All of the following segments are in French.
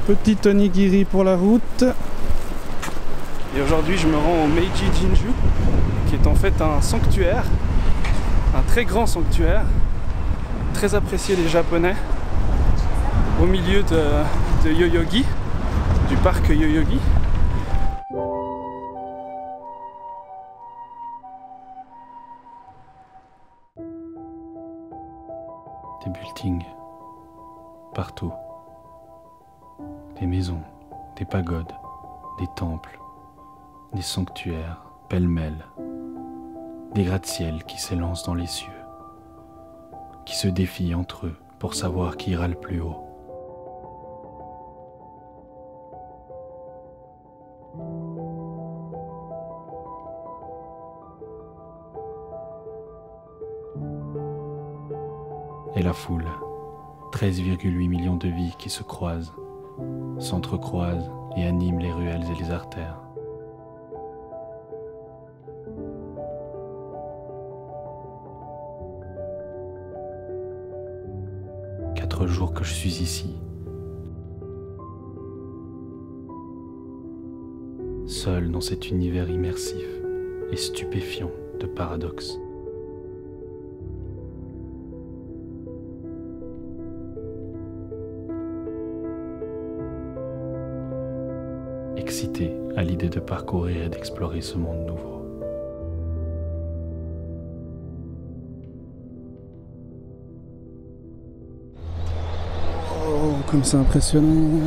Petit onigiri pour la route. Et aujourd'hui je me rends au Meiji Jinju, qui est en fait un sanctuaire, un très grand sanctuaire, très apprécié des Japonais, au milieu de Yoyogi, du parc Yoyogi. Des buildings partout, des maisons, des pagodes, des temples, des sanctuaires pêle-mêle, des gratte-ciel qui s'élancent dans les cieux, qui se défient entre eux pour savoir qui ira le plus haut. Et la foule, 13,8 millions de vies qui se croisent, s'entrecroisent et animent les ruelles et les artères. Quatre jours que je suis ici, seul dans cet univers immersif et stupéfiant de paradoxes. Excité à l'idée de parcourir et d'explorer ce monde nouveau. Oh, comme c'est impressionnant!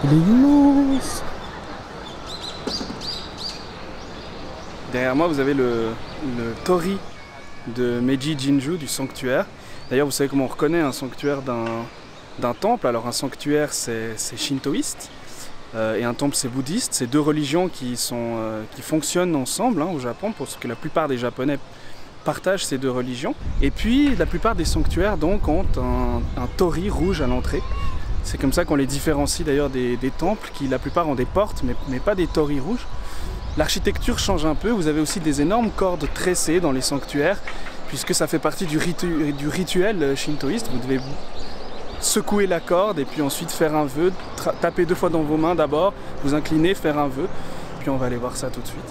Il est immense! Derrière moi, vous avez le torii de Meiji Jinju, du sanctuaire. D'ailleurs, vous savez comment on reconnaît un sanctuaire d'un temple. Alors un sanctuaire, c'est shintoïste et un temple, c'est bouddhiste. C'est deux religions qui fonctionnent ensemble au Japon, parce que la plupart des Japonais partagent ces deux religions. Et puis, la plupart des sanctuaires donc, ont un torii rouge à l'entrée. C'est comme ça qu'on les différencie d'ailleurs des temples, qui la plupart ont des portes, mais pas des torii rouges. L'architecture change un peu. Vous avez aussi des énormes cordes tressées dans les sanctuaires, puisque ça fait partie du rituel shintoïste. Vous devez secouer la corde et puis ensuite faire un vœu, taper 2 fois dans vos mains d'abord, vous incliner, faire un vœu, puis on va aller voir ça tout de suite.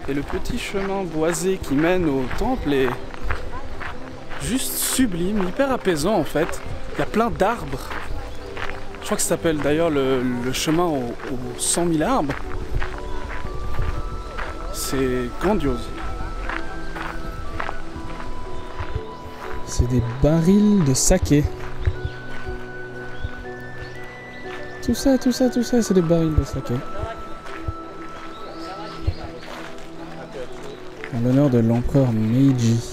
Et le petit chemin boisé qui mène au temple est juste sublime, hyper apaisant en fait. Il y a plein d'arbres. Je crois que ça s'appelle d'ailleurs le chemin aux 100 000 arbres. C'est grandiose. C'est des barils de saké. Tout ça, c'est des barils de saké. En l'honneur de l'empereur Meiji.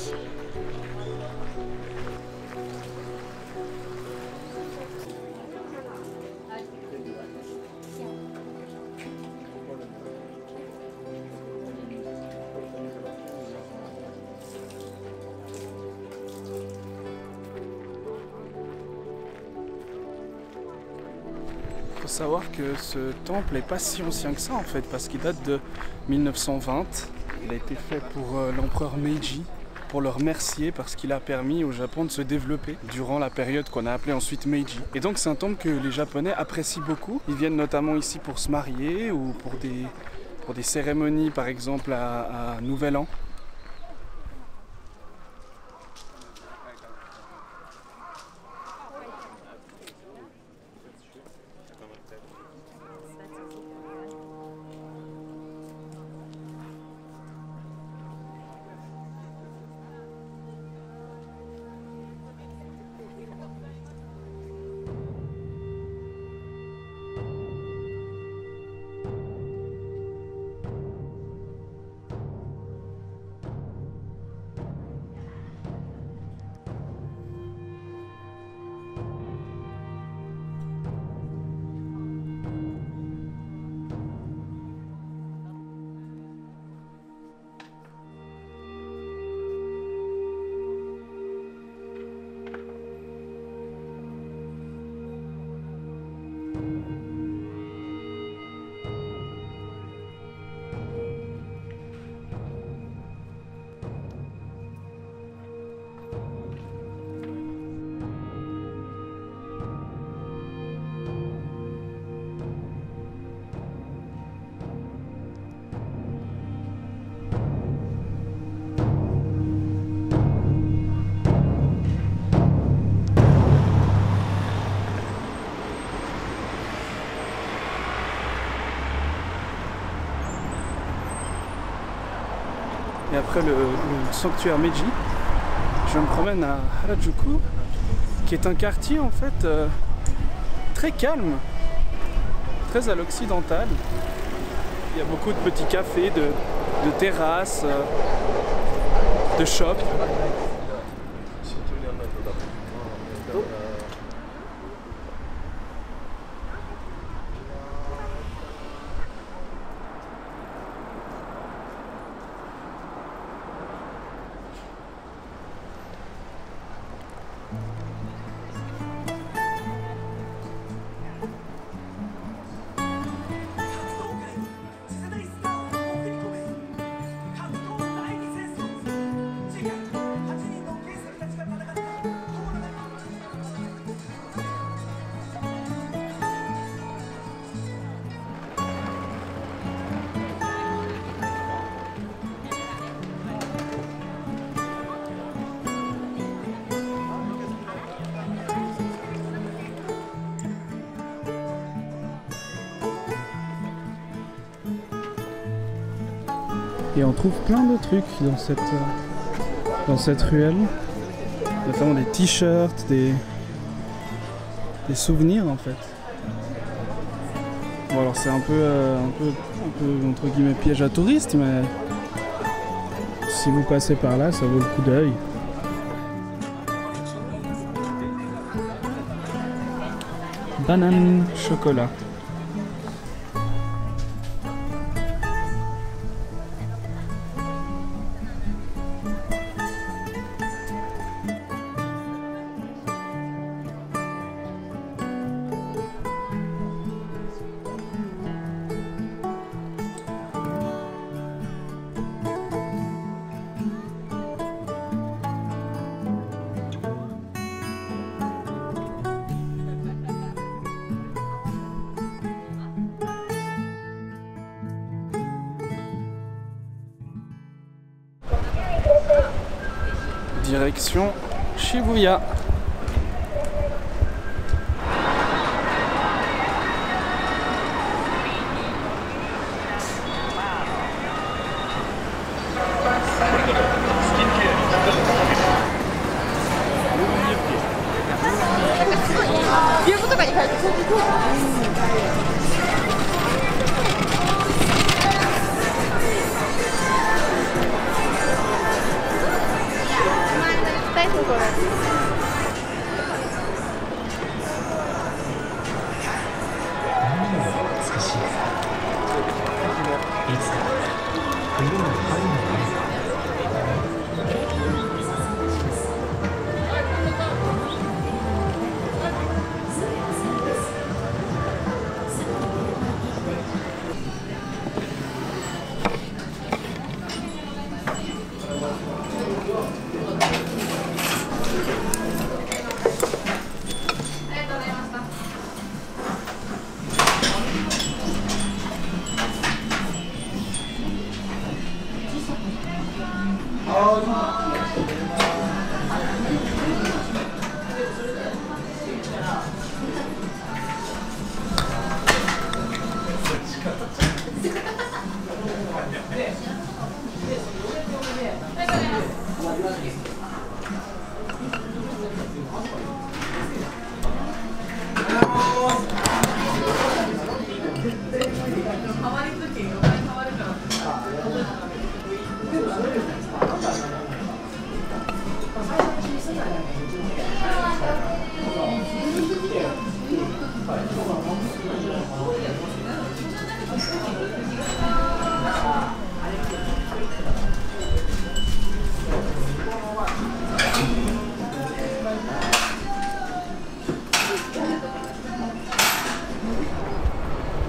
Il faut savoir que ce temple n'est pas si ancien que ça en fait, parce qu'il date de 1920. Il a été fait pour l'empereur Meiji, pour le remercier parce qu'il a permis au Japon de se développer durant la période qu'on a appelée ensuite Meiji. Et donc c'est un temple que les Japonais apprécient beaucoup. Ils viennent notamment ici pour se marier ou pour des cérémonies, par exemple à Nouvel An. Et après le sanctuaire Meiji, je me promène à Harajuku, qui est un quartier en fait très calme, très à l'occidental. Il y a beaucoup de petits cafés, de terrasses, de shops. Et on trouve plein de trucs dans cette ruelle, notamment des t-shirts, des souvenirs en fait. Bon alors c'est un peu entre guillemets piège à touristes, mais si vous passez par là, ça vaut le coup d'œil. Banane chocolat. Direction Shibuya.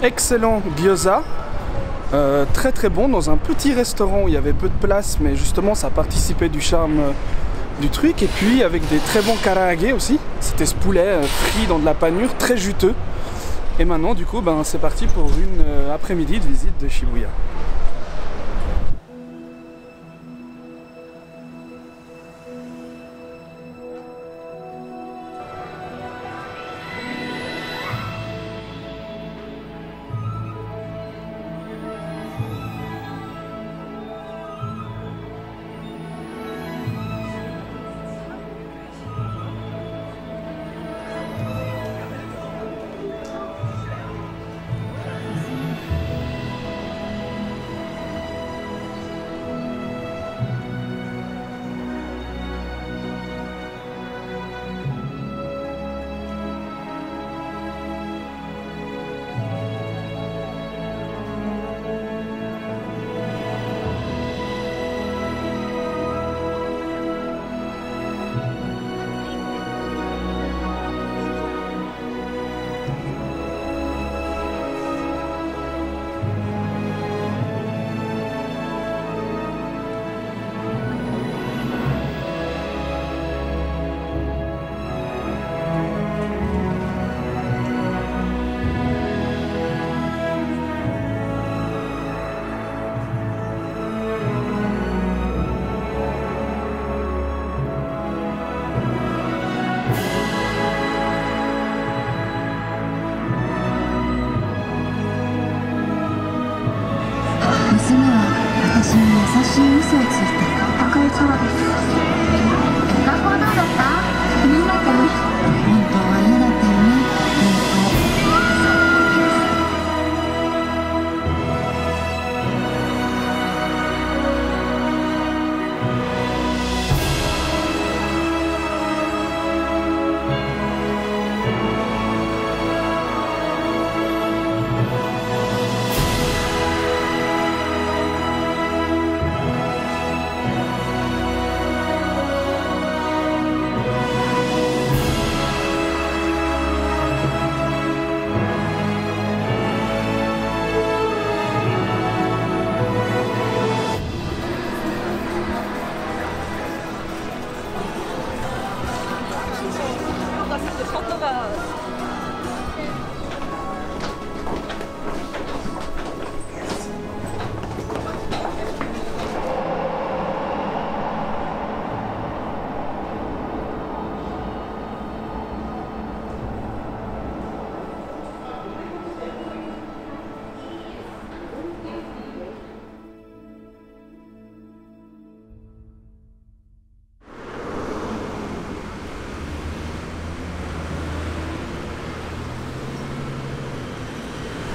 excellent gyoza, très très bon, dans un petit restaurant où il y avait peu de place, mais justement ça participait du charme du truc. Et puis avec des très bons karaage aussi, c'était ce poulet frit dans de la panure, très juteux. Et maintenant du coup c'est parti pour une après-midi de visite de Shibuya.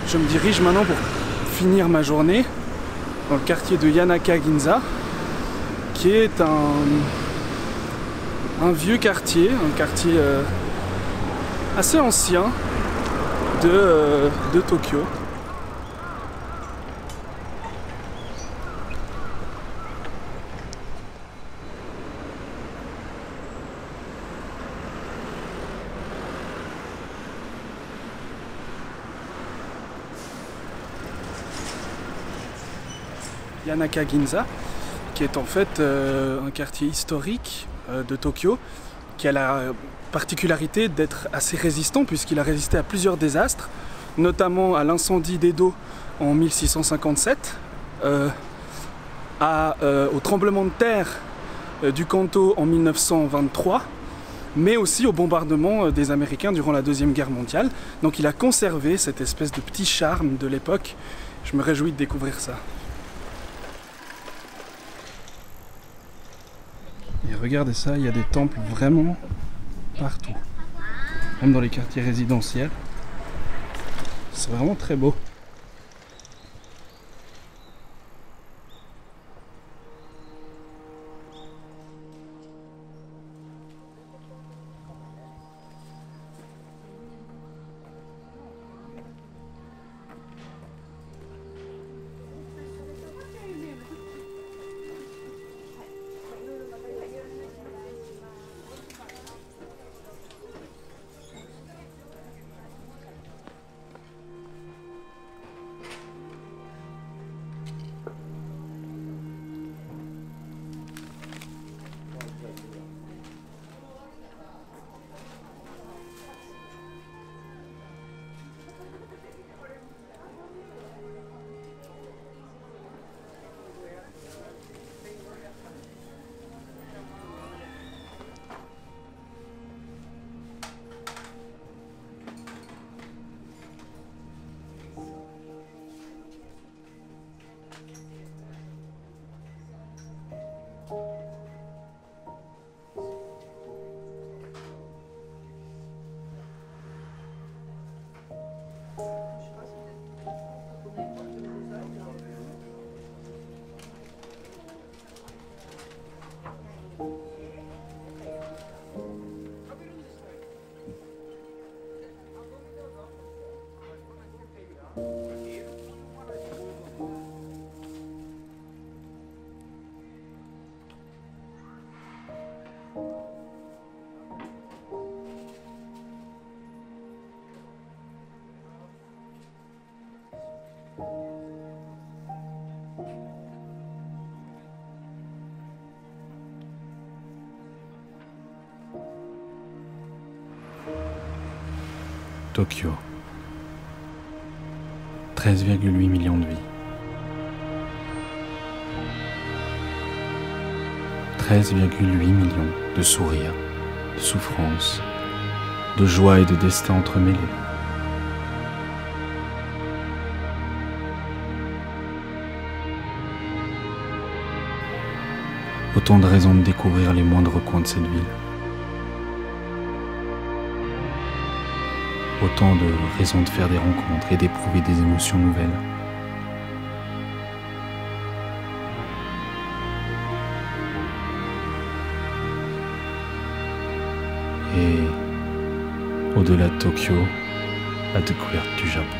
Je me dirige maintenant pour finir ma journée dans le quartier de Yanaka-Ginza, qui est un vieux quartier, assez ancien de Tokyo. Yanaka-Ginza, qui est en fait un quartier historique de Tokyo, qui a la particularité d'être assez résistant puisqu'il a résisté à plusieurs désastres, notamment à l'incendie d'Edo en 1657, au tremblement de terre du Kanto en 1923, mais aussi au bombardement des Américains durant la Deuxième Guerre mondiale. Donc il a conservé cette espèce de petit charme de l'époque. Je me réjouis de découvrir ça. Et regardez ça, il y a des temples vraiment partout, même dans les quartiers résidentiels. C'est vraiment très beau. Tokyo. 13,8 millions de vies. 13,8 millions de sourires, de souffrances, de joie et de destin entremêlés. Autant de raisons de découvrir les moindres coins de cette ville. Autant de raisons de faire des rencontres et d'éprouver des émotions nouvelles. Et au-delà de Tokyo, la découverte du Japon.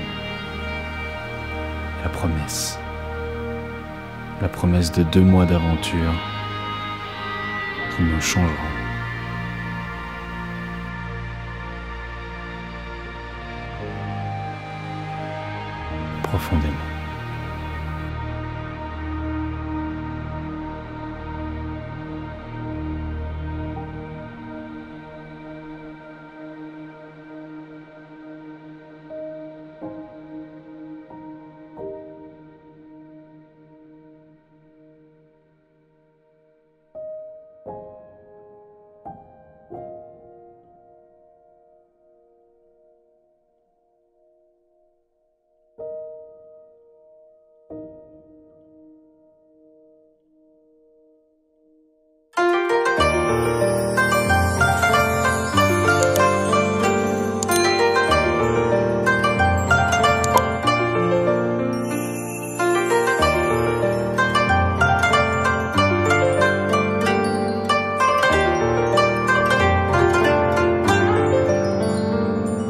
La promesse. La promesse de 2 mois d'aventure qui nous changeront profondément.